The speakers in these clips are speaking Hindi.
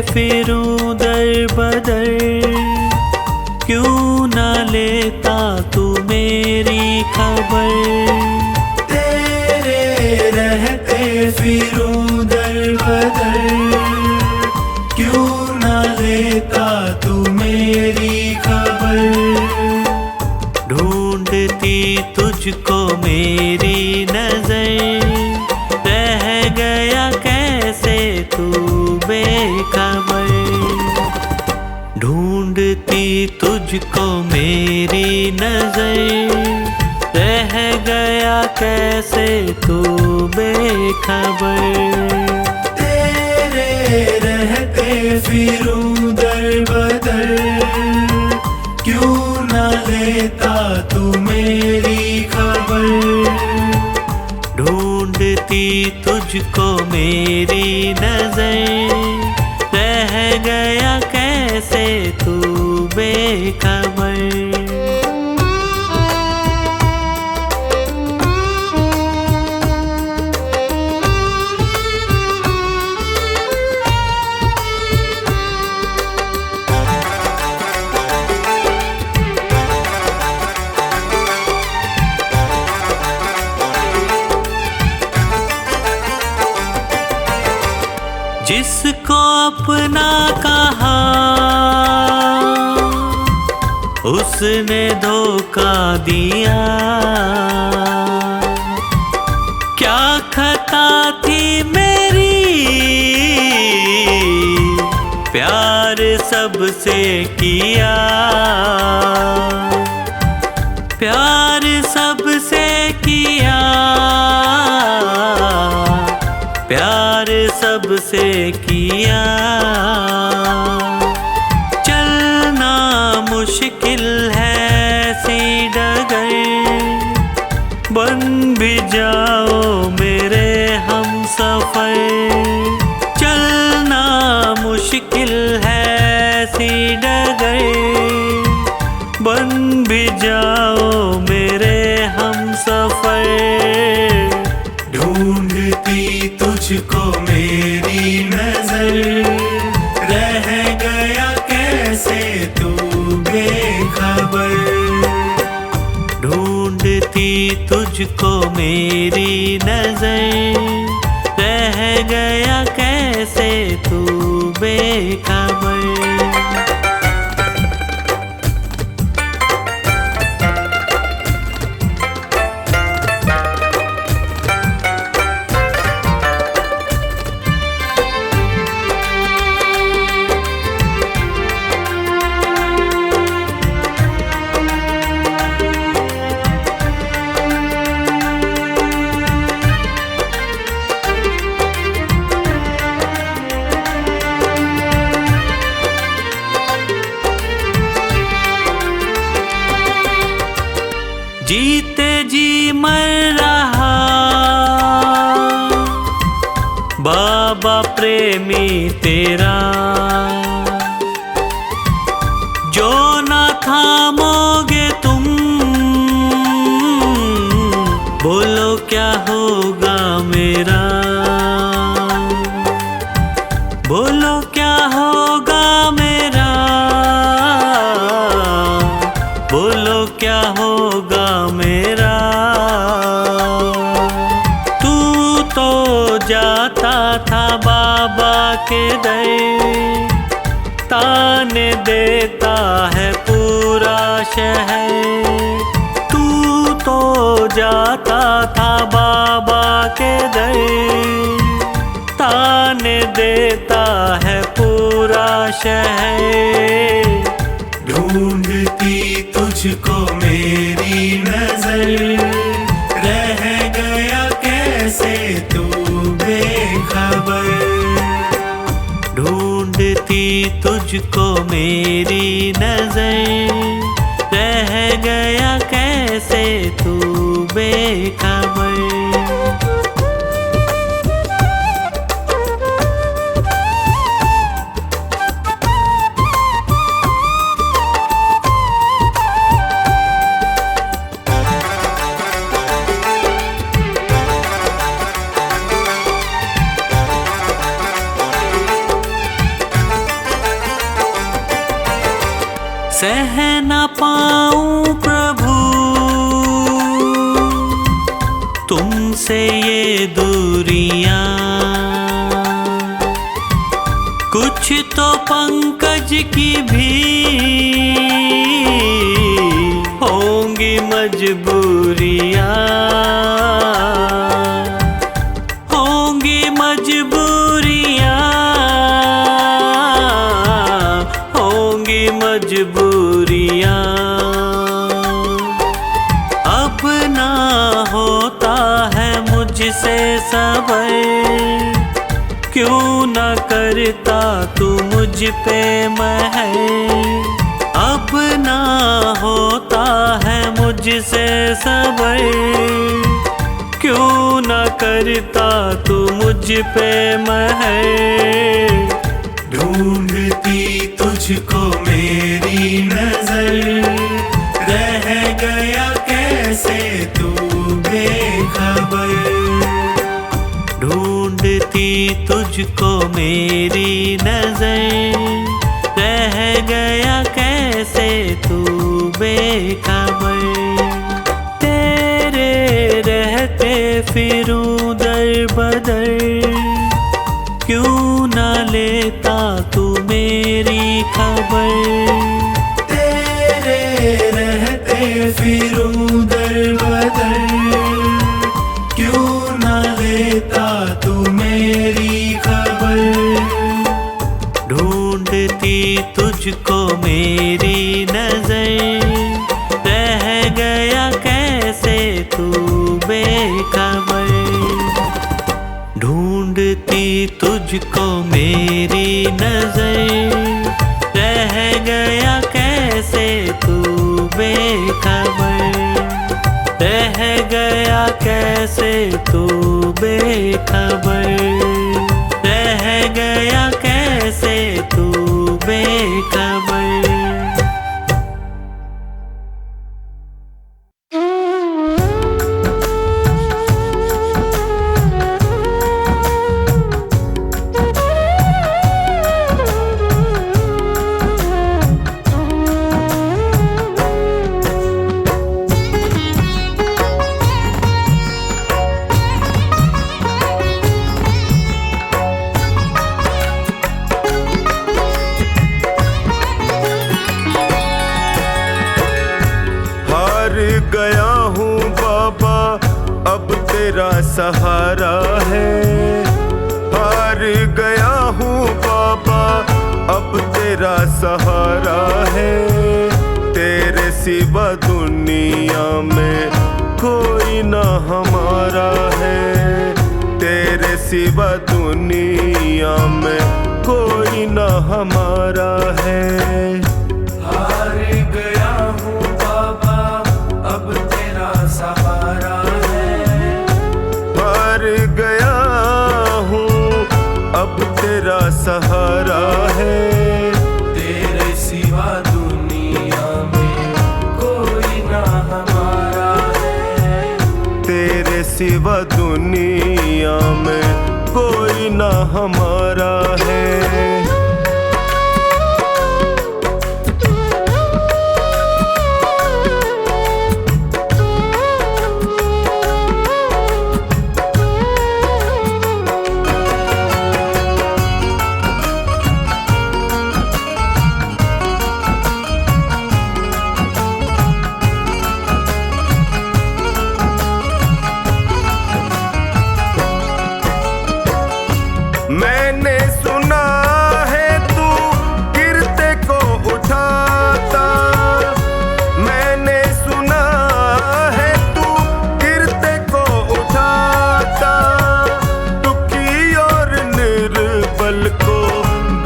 फिरूं दर बदर, क्यों ना लेता तू मेरी खबर। तेरे रहते फिरूं दर बदर, क्यों ना लेता तू मेरी खबर। ढूंढती तुझको मेरी नजर, रह गया कैसे तू बेखबर। ढूंढती तुझको मेरी नजर, रह गया कैसे तू बेखबर। तेरे रहते फिरूं दर बदर, क्यों ना लेता तू मेरी खबर। ढूंढती तुझको मेरी नजर, रह गया कैसे तू बेखबर। जिसको अपना कहा उसने धोखा दिया, क्या खता थी मेरी, प्यार सबसे किया। प्यार सबसे किया, प्यार सबसे किया। चलना मुश्किल है सी डगर, बन भी जाओ मेरे हमसफर। चलना मुश्किल है सी डगर, बन भी जाओ मेरे हमसफर। ढूंढती तुझको मेरी नजर, रह गया कैसे तू बेखबर। ढूंढती तुझको मेरी नजर, रह गया कैसे तू बेखबर। जीते जी मर रहा बाबा प्रेमी तेरा, जो ना थामोगे तुम, बोलो क्या होगा मेरा। बोलो क्या होगा मेरा, बोलो क्या होगा मेरा। तू तो जाता था बाबा के दर, ताने देता है पूरा शहर। तू तो जाता था बाबा के दर, ताने देता है पूरा शहर। ढूंढती तुझको मेरी नजर, रह गया कैसे तू बेखबर। ढूंढती तुझको मेरी नजर, रह गया कैसे तू बेखबर। कह न पाऊं प्रभु तुमसे ये दूरियां, कुछ तो पंकज की भी होंगी मजबूरियां, होंगी मजबूरियां, होंगी मजबूरियां। अब ना होता है मुझसे सबर, क्यों न करता तू मुझ पे महर। अब ना होता है मुझसे सबर, क्यों न करता तू मुझ पे महर। ढूंढती तुझको मेरी नजर, रह गया कैसे तू बेखबर। ढूंढती तुझको मेरी नजर, रह गया कैसे तू बेखबर। तेरे रहते फिरूं दर बदर, क्यों न लेता तू मेरी खबर। तेरे रहते फिरूं दर बदर, क्यों न लेता तू मेरी खबर। ढूंढती तुझको मेरी नजर, रह गया कैसे तू बेखबर। ढूंढती तुझको मेरी नजर, रह गया कैसे तू बेखबर। रह गया कैसे तू बेखबर, रह गया कैसे तू बेखबर। गया हूँ बाबा अब तेरा सहारा है। हार गया हूँ बाबा अब तेरा सहारा है। तेरे सिवा दुनिया में कोई ना हमारा है। तेरे सिवा दुनिया में कोई ना हमारा है। हार गया हूँ बाबा अब तेरा सहारा है। हार गया हूँ अब तेरा सहारा है। तेरे सिवा दुनिया में कोई ना हमारा है। तेरे सिवा दुनिया में कोई ना हमारा है। मैंने सुना है तू गिरते को उठाता। मैंने सुना है तू गिरते को उठाता। दुखी और निर्बल को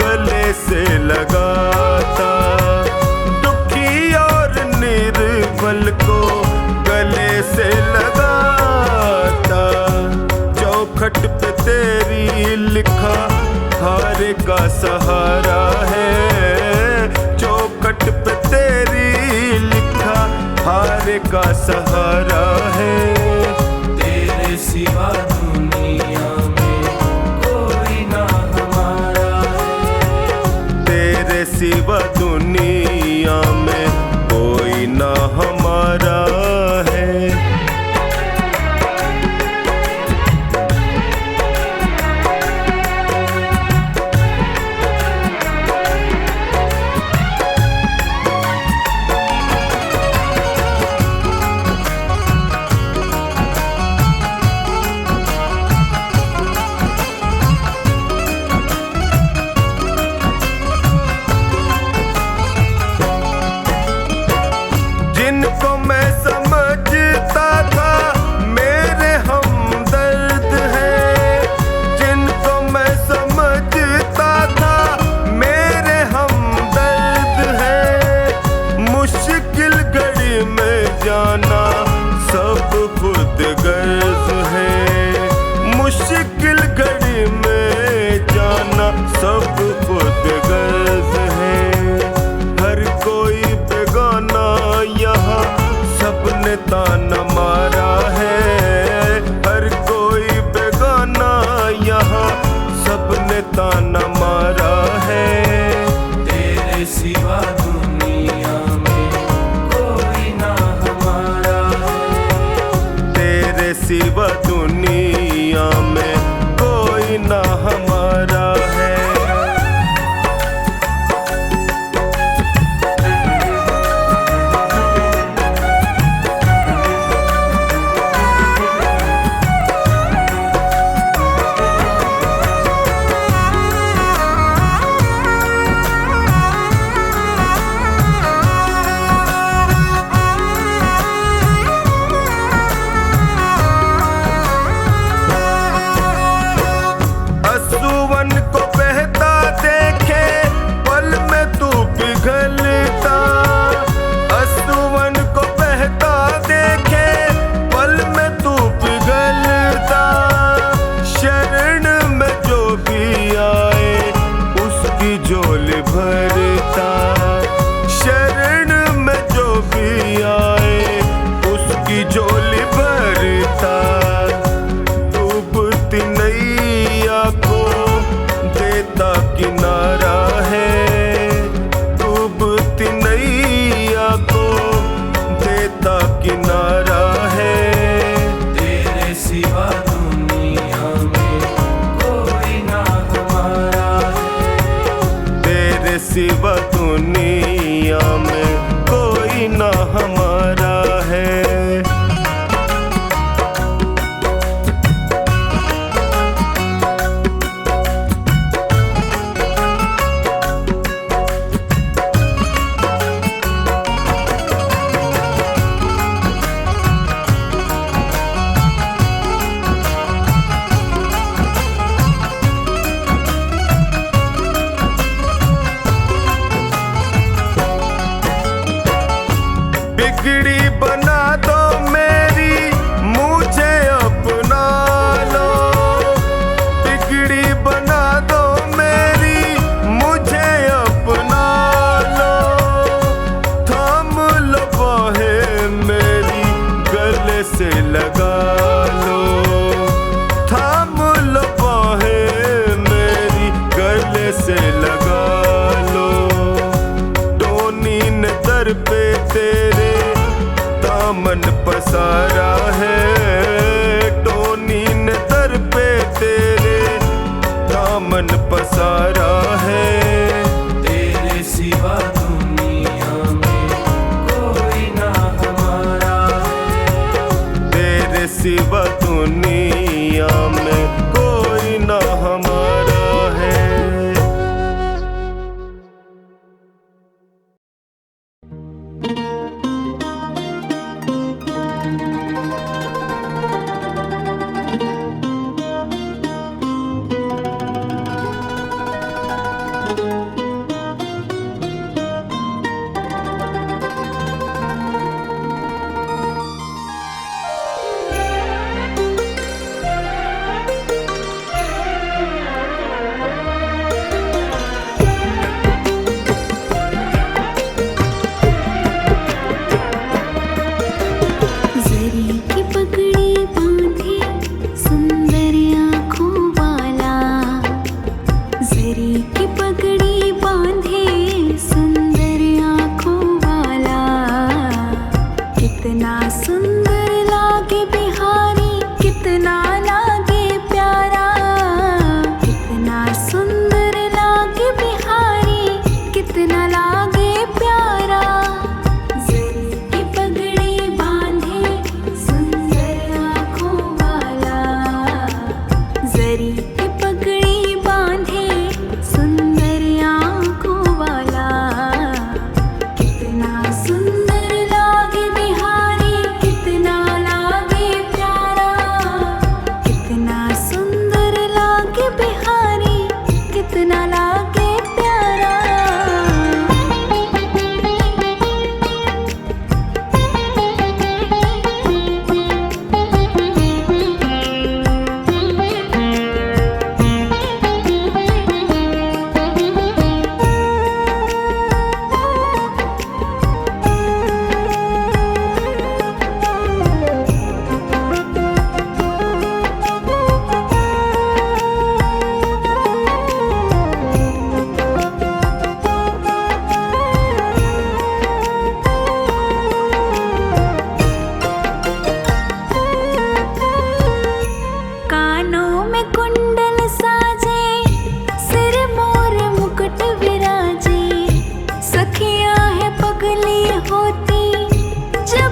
गले से लगाता। दुखी और निर्बल को गले से लगाता। चौखट पे तेरी लिखा हार का सहारा है। चौखट पे तेरी लिखा हार का सहारा है। तेरे सिवा दुनिया में कोई ना हमारा है। तेरे सिवा दुनिया में सबने ताना मारा है, हर कोई बेगाना यहाँ सबने ताना मारा है। तेरे सिवा दुनिया में कोई ना हमारा है, तेरे सिवा दुनिया में कोई ना हमारा है। असुवन को बहता देखे पल में तू पिघलता, असुवन को बहता देखे पल में तू पिघलता। शरण में जो भी आए उसकी झोली भरता, शरण में जो भी आए उसकी झोली भरता। डूबती नैया को देता किनारा है, डूबती नैया को देता किनारा है। तेरे सिवा दुनिया में कोई ना हमारा है, तेरे सिवा दुनिया में कोई ना हमारा है। बिगड़ी बना दो मेरी मुझे अपना लो, बिगड़ी बना दो मेरी मुझे अपना लो। थाम लो बाहें मेरी गले से लगा लो, थाम लो बाहें मेरी गले से लगा लो। टोनी ने दर पे तेरे दामन पसारा है, टोनी ने दर पे तेरे दामन पसारा है। तेरे सिवा दुनिया में कोई ना हमारा है, तेरे सिवा दुनिया में कोई ना हमारा है।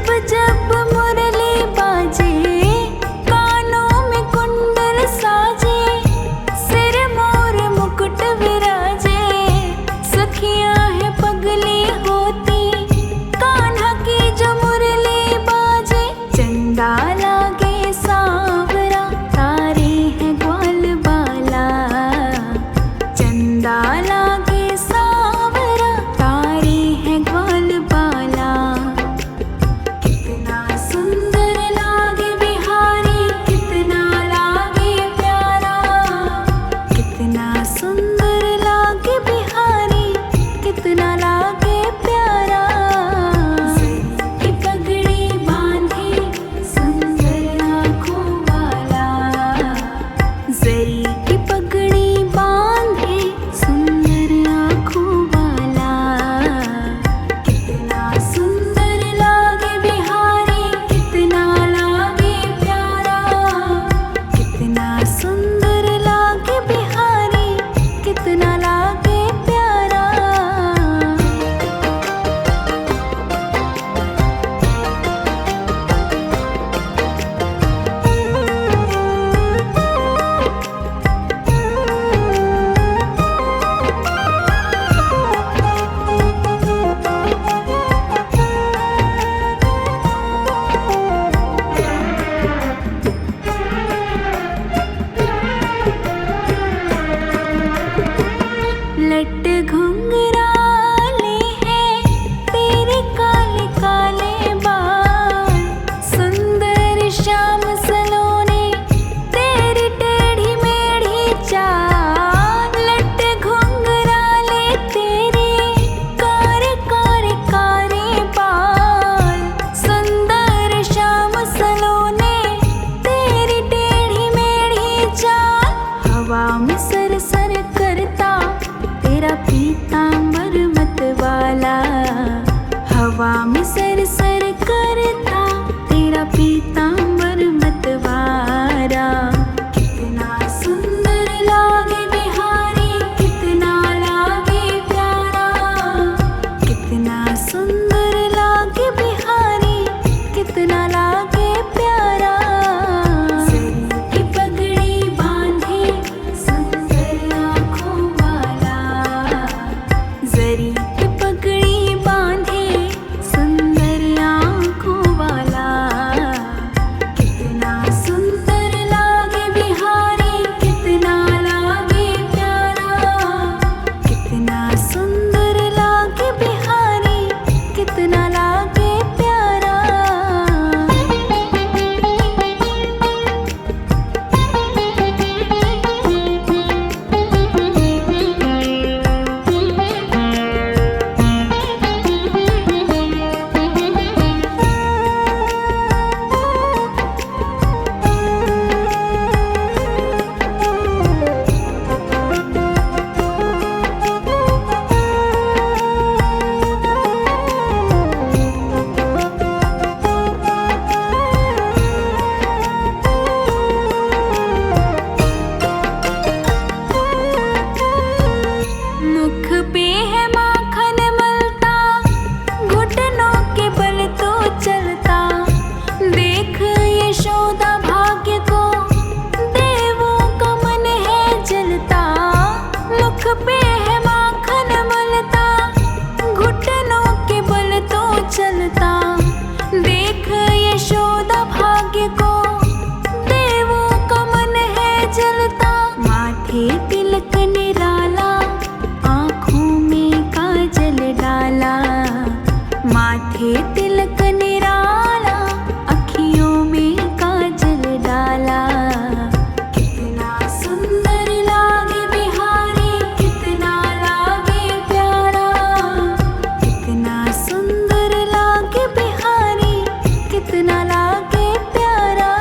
जब जब मुरली बाजे, कानों में कुंडल साजे, सिर मोर मुकुट विराजे, सखियां है पगली होती, कान्हा की जो मुरली बाजे। चंदा लागे सांवरा, तारे हैं ग्वाल बाला, चंदा लागे सांवरा, तारे हैं ग्वाल बाला। कितना सुंदर लागे बिहारी, कितना लागे प्यारा, कितना सुंदर लागे बिहारी, कितना लागे प्यारा। की पगड़ी बांधे सुंदर आँखों वाला, जरी की पगड़ी बांधे सुंदर आँखों वाला। कितना सुंदर लागे बिहारी, कितना लागे प्यारा, कितना सुंदर लागे बिहारी, कितना लागे प्यारा। लट घुंघराले हैं तेरे काले काले बाल, सुंदर श्याम सलोने तेरी टेढ़ी मेढ़ी चाल। लट घुंघराले तेरे कारे कारे कारे बाल, सुंदर श्याम सलोने तेरी टेढ़ी मेढ़ी चाल। हवा में सर सर करता तेरा पीतांबर मत वाला, हवा में सर सर करता तेरा पीतांबर मत वाला। कितना सुंदर लागे बिहारी, कितना लागे प्यारा, कितना सुंदर लागे बिहारी, कितना लागे प्यारा। की पगड़ी बांधे सुंदर आँखों वाला, जरी की पगड़ी बांधे सुंदर आँखों वाला। कितना सुंदर लागे बिहारी, कितना लागे प्यारा, कितना सुंदर लागे बिहारी, कितना लागे प्यारा। मुख पे है माखन मलता, घुटनों के बल तो चलता, देख यशोदा भाग्य को, देवों का मन है जलता। मुख पे है माखन मलता, घुटनों के बल तो चलता, देख यशोदा भाग्य को, देवों का मन है जलता। माथे तिलक निराला, आँखों में काजल डाला, माथे तिलक निराला, अखियों में काजल डाला। कितना सुंदर लागे बिहारी, कितना लागे प्यारा, कितना सुंदर लागे बिहारी, कितना लागे प्यारा।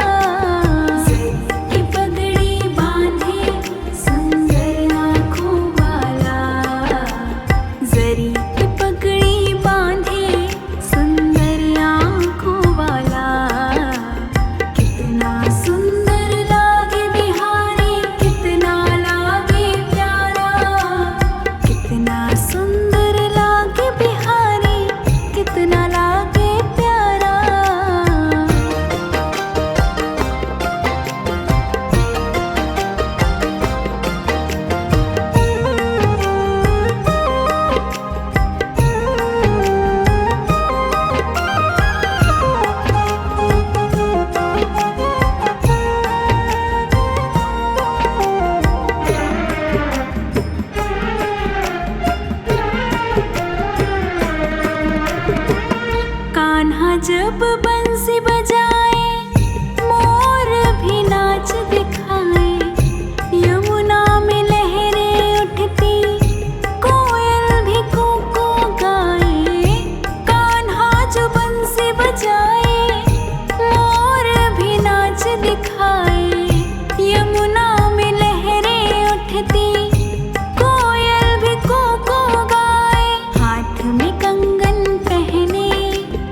की पगड़ी बांधे सुंदर आँखों वाला, जरी की पगड़ी बांधे सुंदर जब बंसी बजाए मोर भी नाच दिखाए, यमुना में लहरें उठती कोयल भी कूकू गाए। कान्हा जो बंसी बजाए मोर भी नाच दिखाए, यमुना में लहरें उठती कोयल भी कूकू गाए। हाथ में कंगन पहने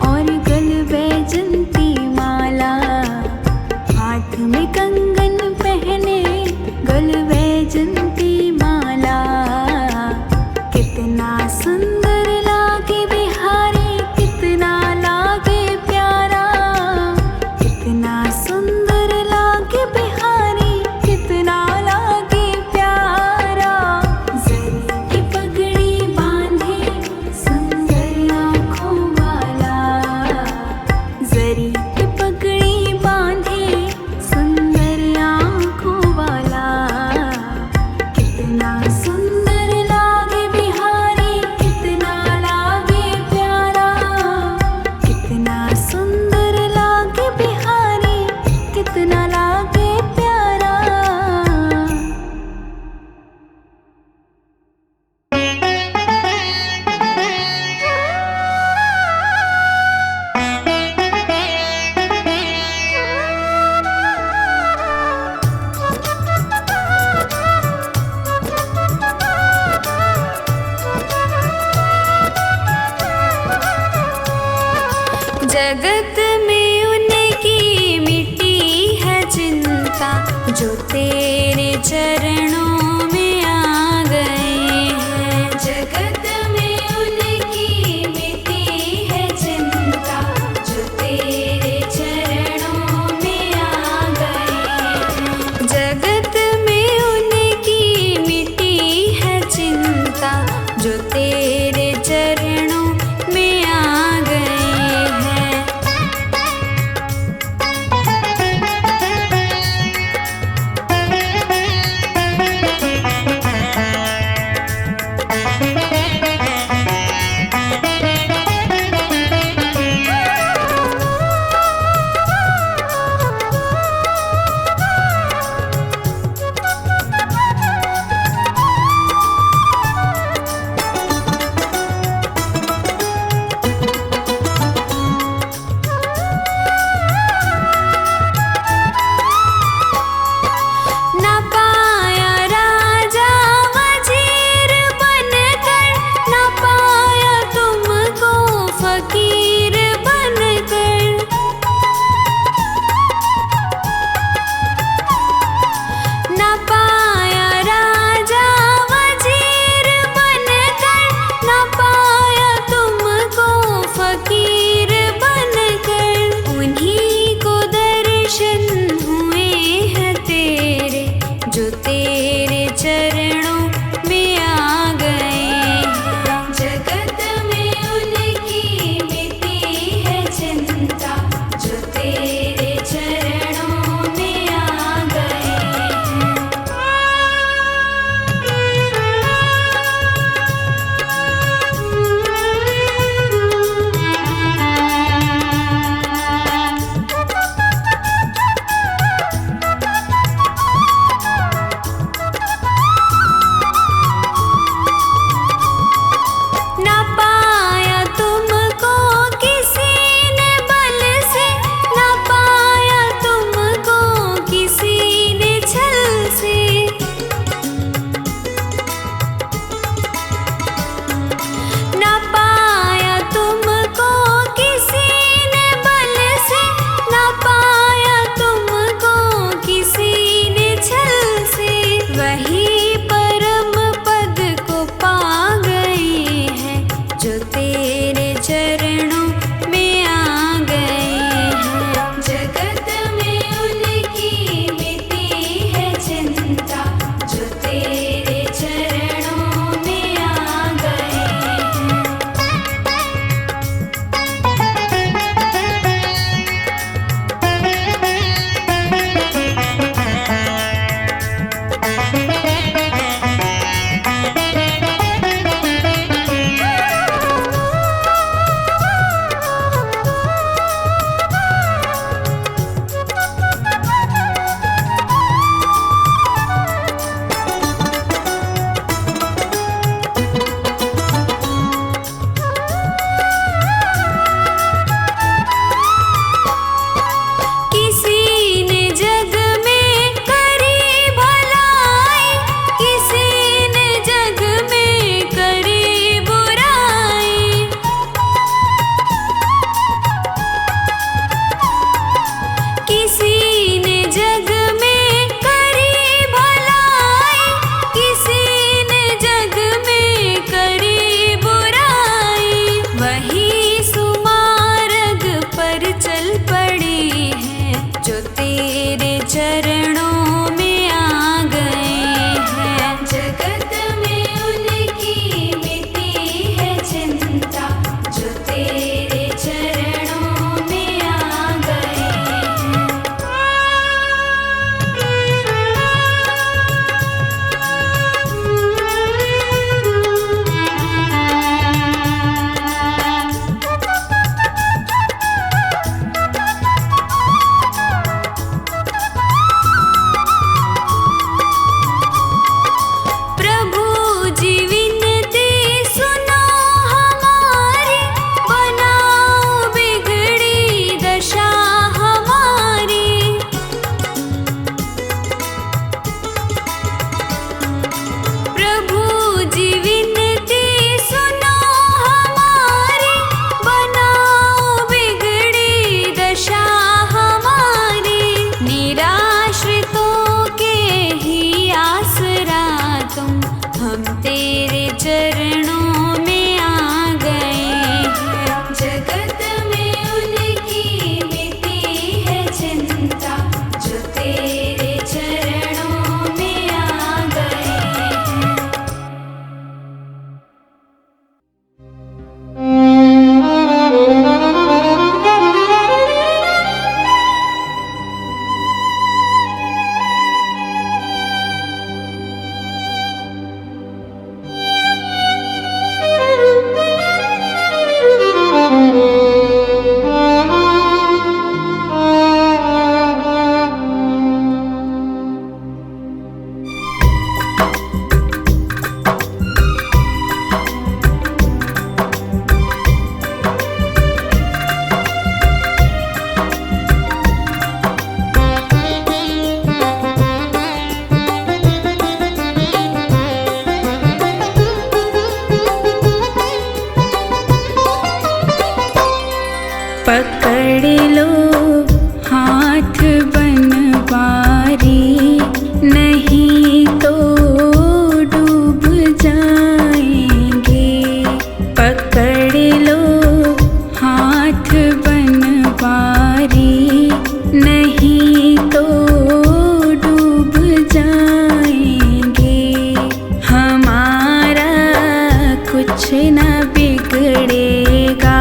और गल बैजंती माला, हाथ में कंगन पहने गल बैजंती माला। कितना सुंदर लागे बिहारी, कितना लागे प्यारा, कितना सुंदर लागे बिहारी, कितना लागे प्यारा। जरी की पगड़ी बांधे सुंदर आँखों वाला, जरी की पगड़ी बांधे सुंदर आँखों वाला। कितना सुंदर लागे बिहारी, कितना लागे प्यारा, कितना सुंदर लागे बिहारी, कितना लागे प्यारा। जगत में उनकी मिटी है चिंता, जो तेरे चरणों में आ गए हैं। जगत में उनकी मिटी है चिंता, जो तेरे चरणों में आ गए हैं। जगत में उनकी मिटी है चिंता, जो तेरे चरणों में आ गए हैं। पकड़ लो हाथ बनवारी, नहीं तो डूब जाएंगे। पकड़ लो हाथ बनवारी, नहीं तो डूब जाएंगे। हमारा कुछ न बिगड़ेगा,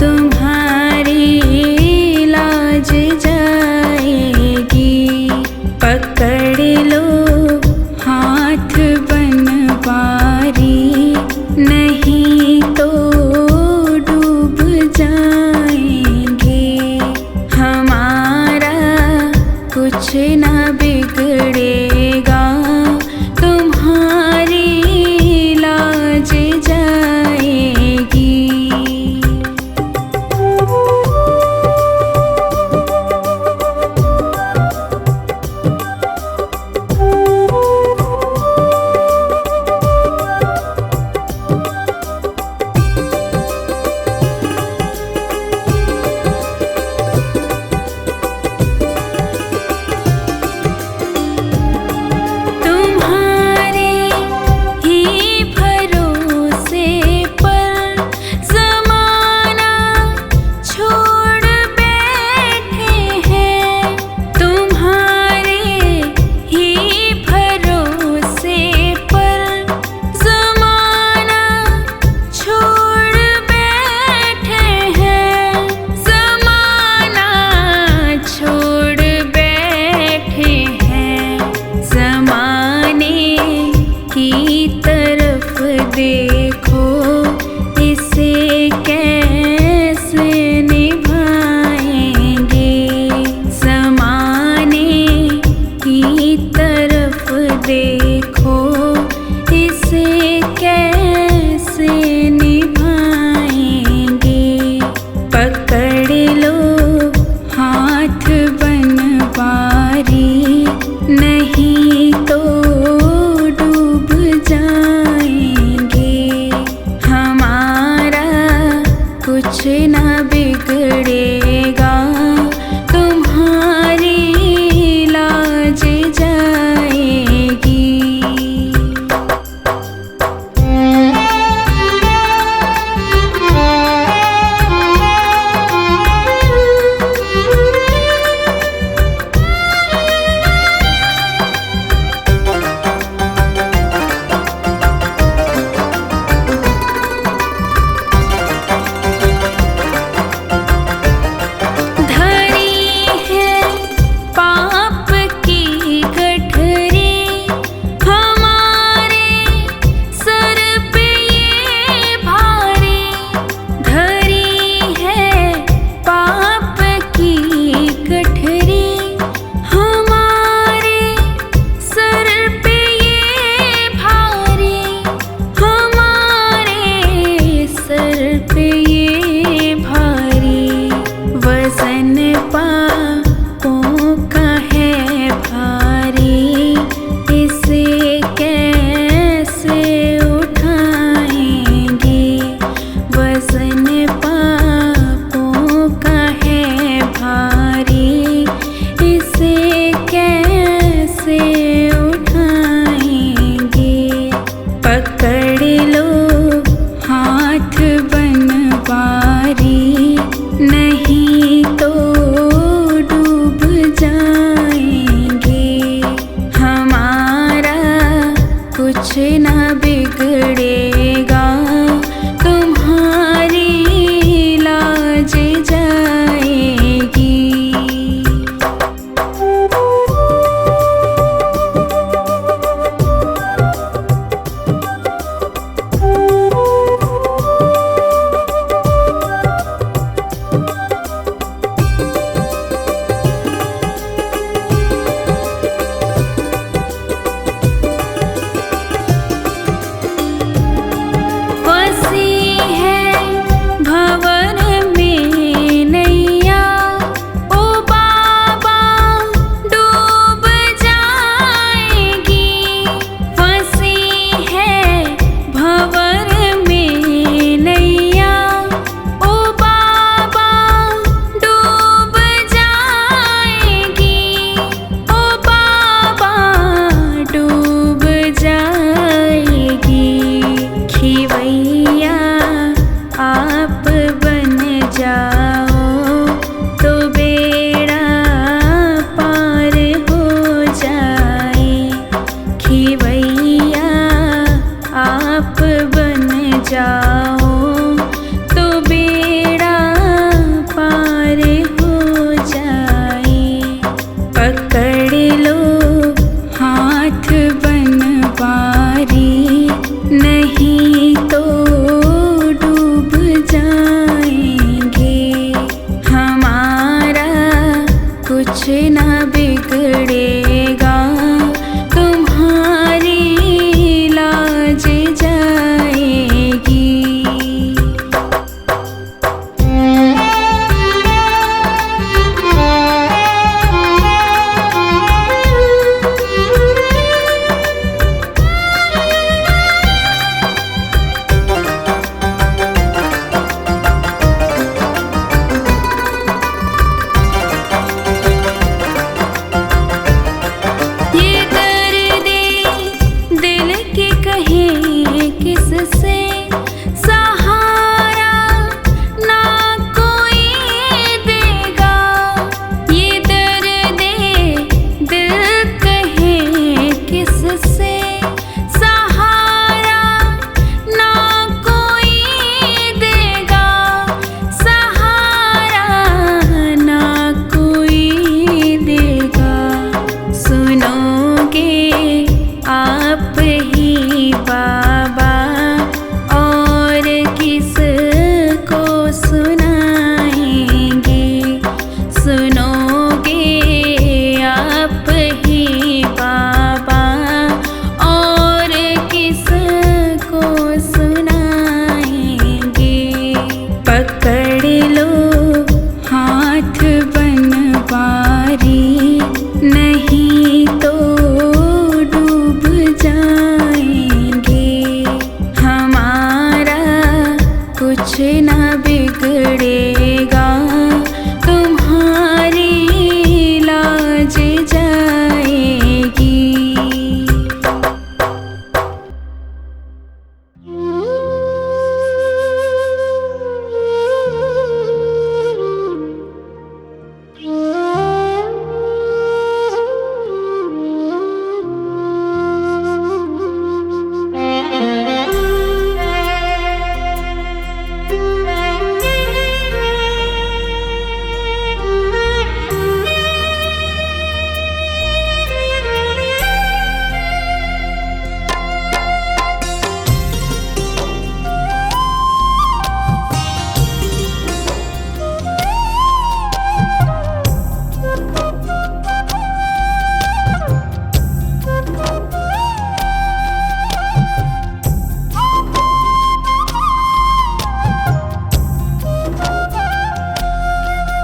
तुम्हारी लाज जाएगी। पकड़ लो हाथ बनवारी, नहीं तो डूब जाएंगे। हमारा कुछ न बिगड़ेगा, तुम्हारी लाज जाएगी।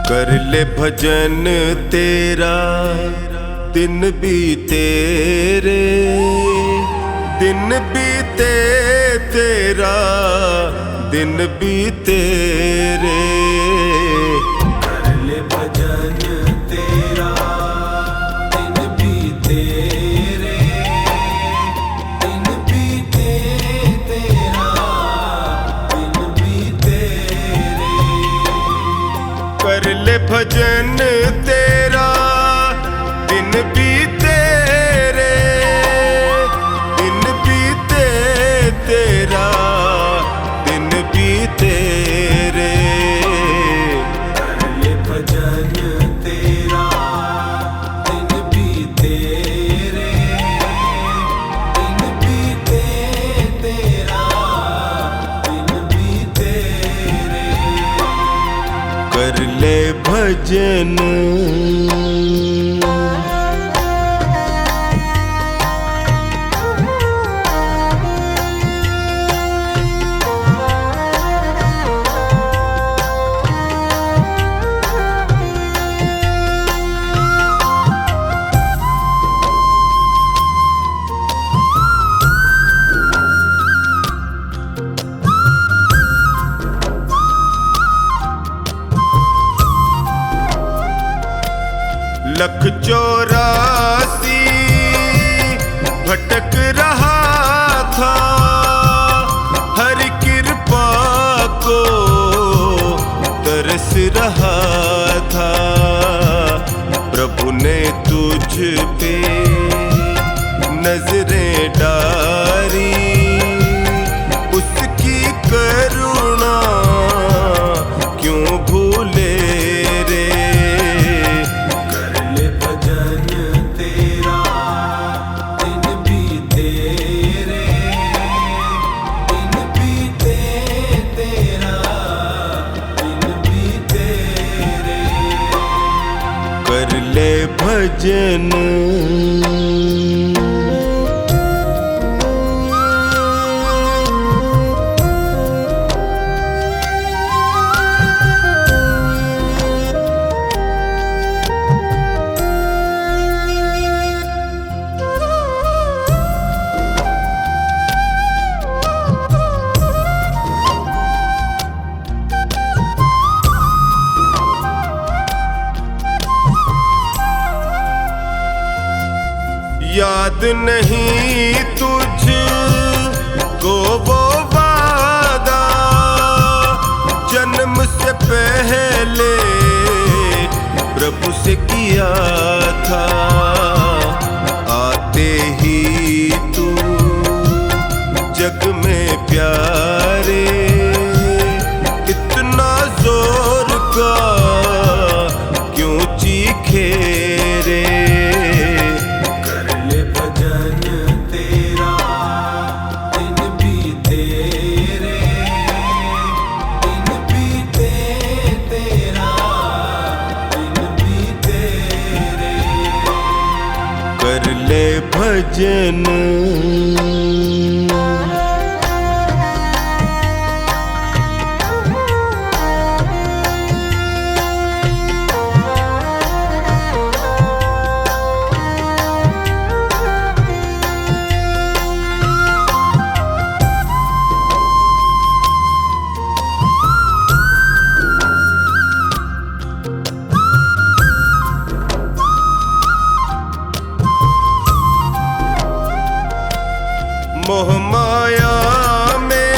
कर ले भजन तेरा दिन बीते रे, दिन बीते तेरा दिन बीते रे। कर ले भजन तेरा दिन बीते रे, दिन बीते तेरा दिन बीते रे। कर ले भजन तेरा दिन बीते रे, दिन बीते तेरा दिन बीते रे। कर ले भजन तेरा दिन बीते रे, दिन बीते तेरा दिन बीते रे। कर ले भजन। लख 84 भटक रहा था, हर कृपा को तरस रहा था। प्रभु ने तुझ पे नजरें डाली, उसकी करुणा क्यों भूले रे। कर ले भजन तेरा दिन बीते रे, दिन बीते तेरा दिन बीते रे। कर ले भजन। याद नहीं तुझ को वो वादा, जन्म से पहले प्रभु से किया था। आते ही तू जग में प्यारे, इतना जोर का क्यों चीखे रे। कर ले भजन तेरा दिन बीते रे, दिन बीते तेरा दिन बीते रे। कर ले भजन। मोह माया में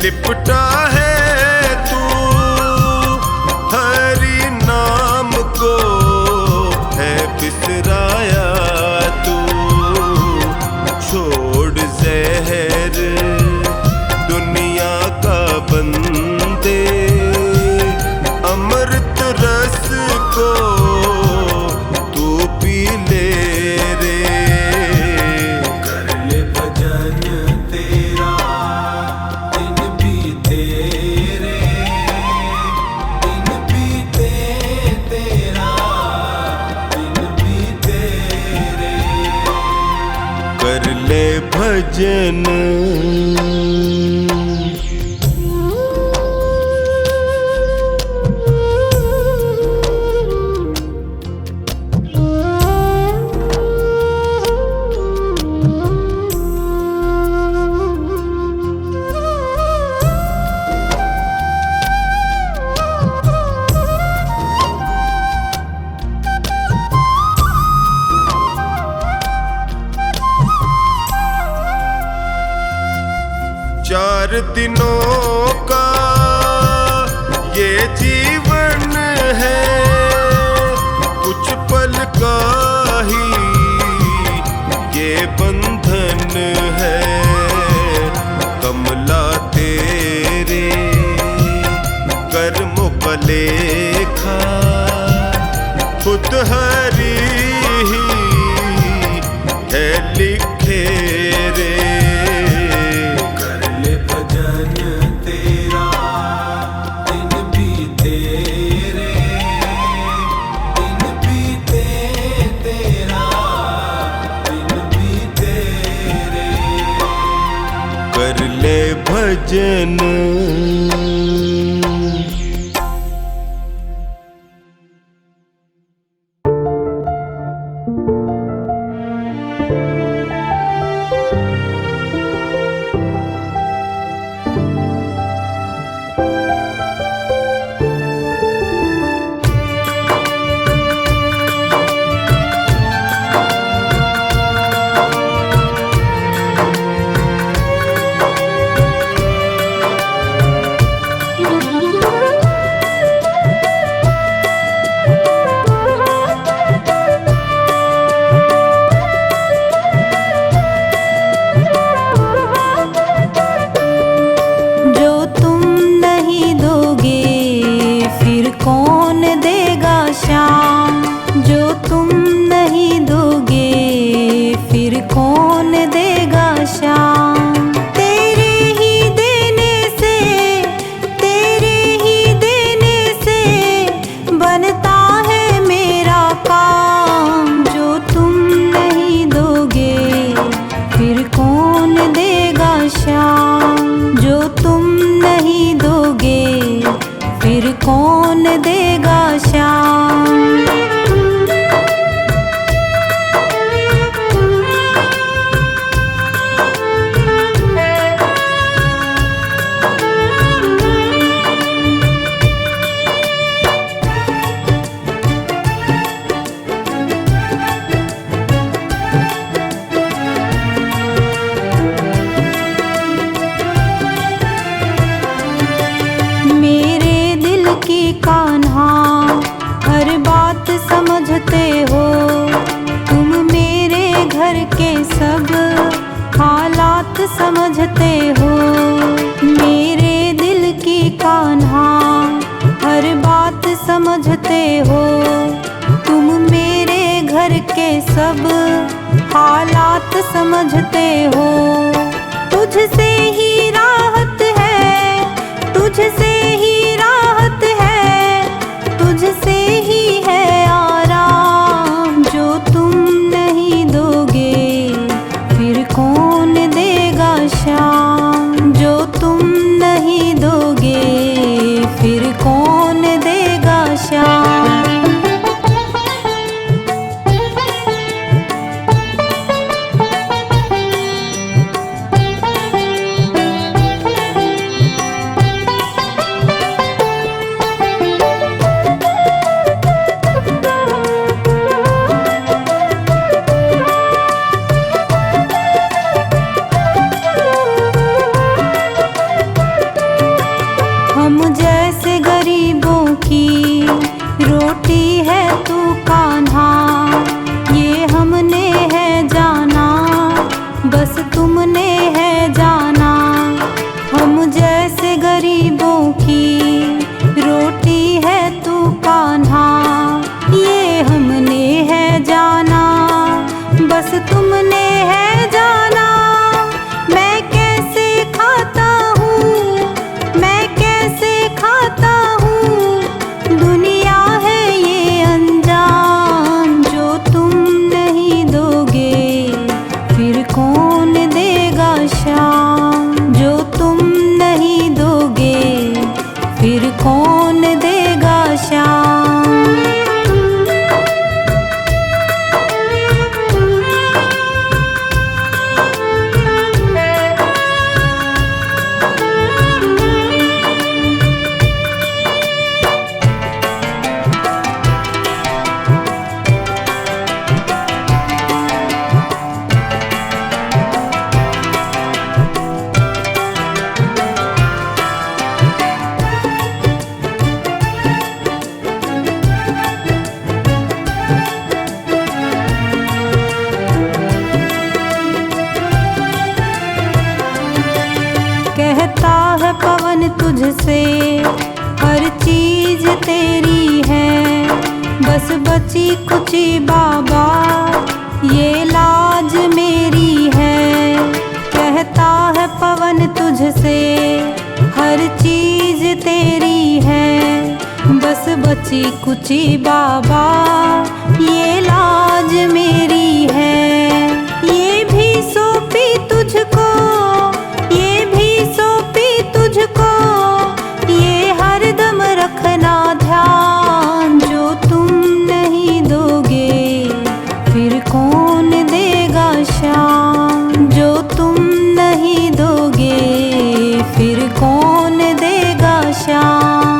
लिपटा है तू, हरि नाम को है बिसराया तू। छोड़ जहर दुनिया का बंदे, अमृत रस को तू पी ले रे। कर ले भजन तेरा दिन बीते रे, दिन बीते तेरा दिन बीते रे। कर ले भजन। दिनों का ये जीवन है, कुछ पल का ही ये बंधन है। कमला तेरे कर्मों का लेखा खुद हरी ही है लिखे रे। कर ले भजन तेरा दिन बीते रे, दिन बीते तेरा दिन बीते रे। कर ले भजन कौन देगा श्याम। कान्हा हर बात समझते हो, तुम मेरे घर के सब हालात समझते हो। मेरे दिल की कान्हा हर बात समझते हो, तुम मेरे घर के सब हालात समझते हो। तुझसे ही राहत है, तुझसे ही राहत है, तुझसे ही है आराम। जो तुम नहीं दोगे फिर कौन देगा श्याम। जो तुम नहीं दोगे फिर कौन देगा श्याम। बची कुची बाबा ये लाज मेरी है। कहता है पवन तुझसे हर चीज तेरी है। बस बची कुची बाबा ये लाज मेरी है। ये भी सौंपी तुझको, ये भी सौंपी तुझको, ये हरदम रखना ध्यान। जो तुम नहीं दोगे फिर कौन देगा शाम। जो तुम नहीं दोगे फिर कौन देगा शाम।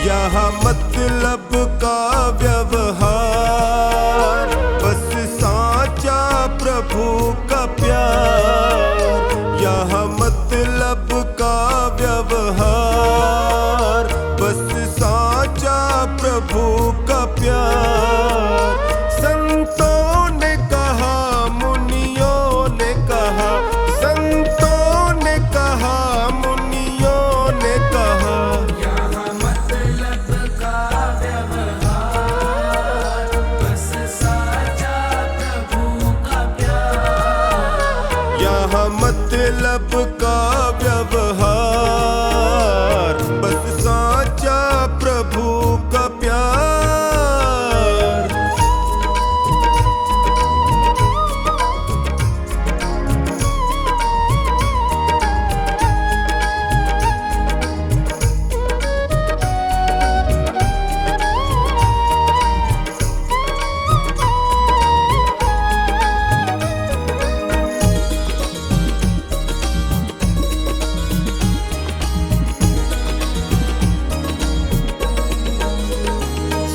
यहाँ मतलब का व्यवहार, बस साचा प्रभु का प्यार। यहाँ मतलब का व्यवहार, बस साचा प्रभु का प्यार। संतों ने कहा, मुनियों ने कहा, संतों ने कहा, मुनियों ने कहा, यहाँ मतलब का व्यवहार बस साचा प्रभु का प्यार। यहाँ मतलब का व्यवहार, बस साचा प्रभु का प्यार।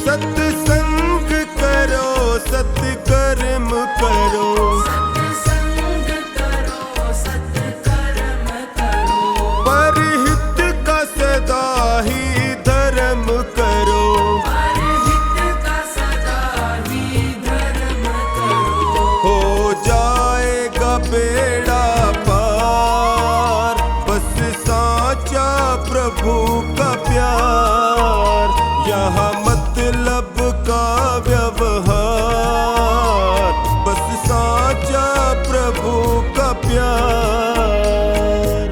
सत्संग करो, सत्कर्म करो, सत्संग करो, सत्कर्म करो, परहित का सदा ही धर्म करो। परहित का सदा ही धर्म करो। हो जाएगा बेड़ा पार, बस साचा प्रभु का प्यार। यहाँ मतलब का व्यवहार, बस साचा प्रभु का प्यार।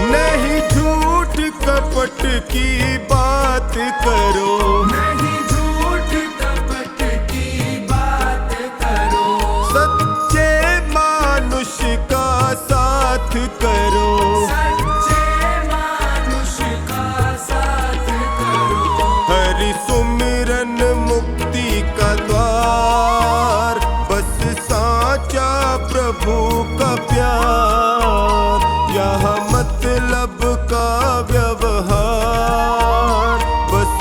नहीं झूठ कपट की बात करो, नहीं झूठ कपट की बात करो, सच्चे मानुष का साथ करो। सच्चे मानुष का साथ करो। हरि सुमिरन मुक्ति का द्वार, बस साचा प्रभु का प्यार। यहाँ मतलब का व्यवहार, बस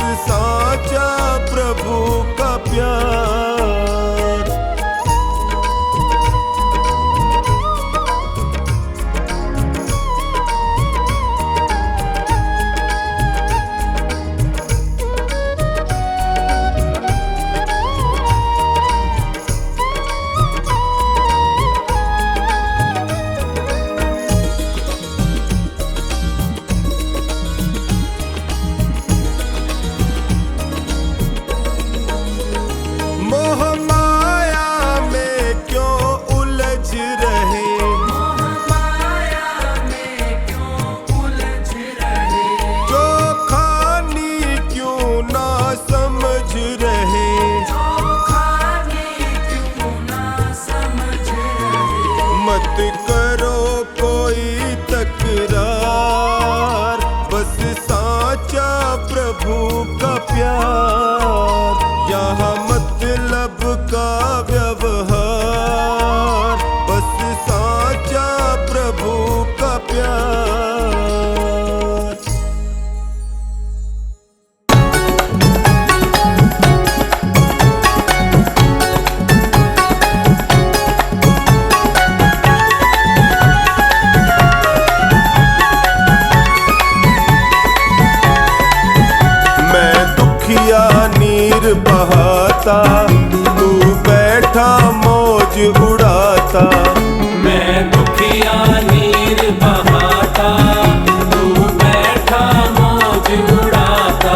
बहाता, तू बैठा मौज उड़ाता। मैं दुखिया नीर बहाता, तू बैठा मौज उड़ाता।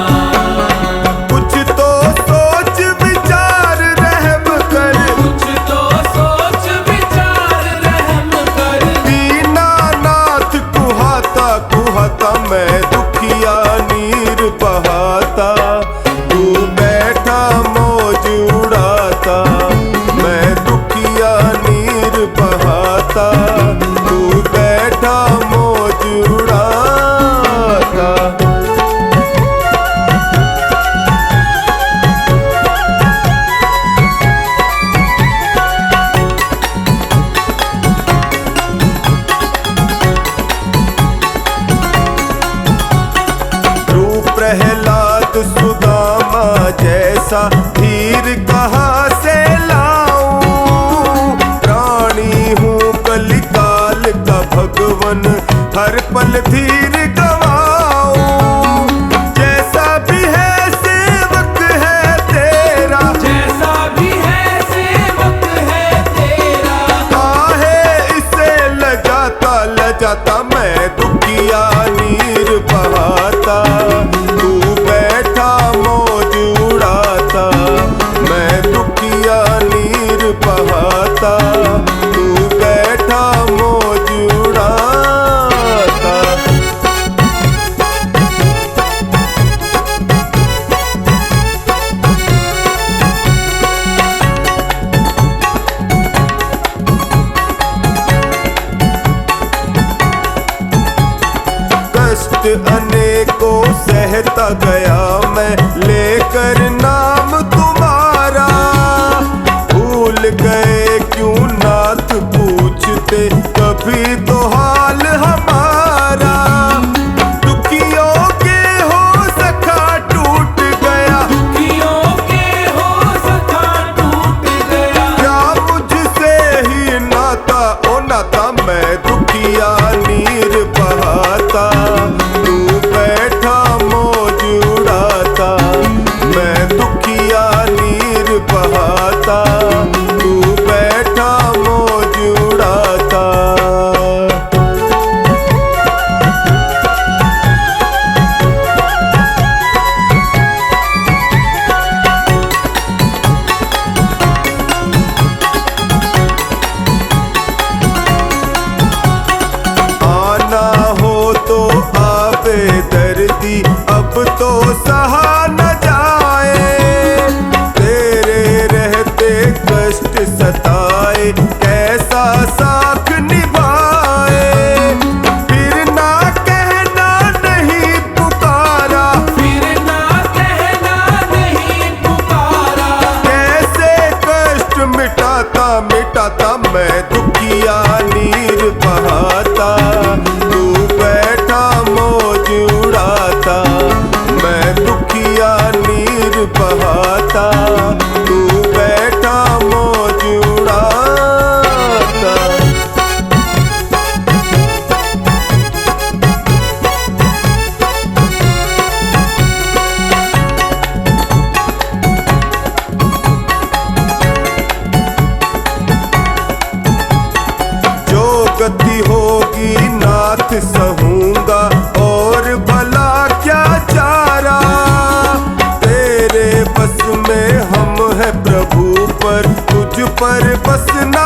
कुछ तो सोच विचार रहम कर, कुछ तो सोच विचार रहम कर। दीनानाथ कुहाता कुहाता, मैं दुखिया नीर बहाता, तू बैठा मौज उड़ाता। मैं दुखिया नीर बहाता, तू बैठा मौज उड़ाता। रूप प्रहलाद सुदामा जैसा, धीर कहाँ से लाऊं? प्राणी हूँ कलिकाल का भगवन, हर पल धीर गवाऊं। जैसा भी है सेवक है तेरा, जैसा भी है सेवक है तेरा। आहे इसे लजाता लजाता, मैं दुखिया नीर बहाता, तू बैठा मौज उड़ाता। मैं दुखिया नीर बहाता, तू बैठा मौज उड़ाता। कष्ट अनेकों सहता गया मैं, लेकर नाम तुम्हारा। भूल गए क्यों नाथ पूछते कभी तो हाल हमारा। दुखियों के हो सखा टूट गया, दुखियों के हो सखा टूट गया। क्या मुझसे ही नाता ओ नाता, मैं दुखिया नीर बहाता, तू बैठा मौज उड़ाता। मैं दुखिया नीर बहाता, तू बैठा मौज उड़ाता। आना हो तो आवे दर्दी, अब तो सहा न जाए। तेरे रहते कष्ट सताए, कैसा साथ निभाए। फिर ना कहना नहीं पुकारा, फिर ना कहना नहीं पुकारा। कैसे कष्ट मिटाता मिटाता, मैं दुखिया नीर बहाता, तू बैठा मौज उड़ाता। मैं दुखिया नीर बहाता, तू बैठा मौज उड़ाता। जो गति होगी नाथ सहूंगा, और भला क्या चारा। तेरे बस में हम है प्रभु, पर तुझ पर बस ना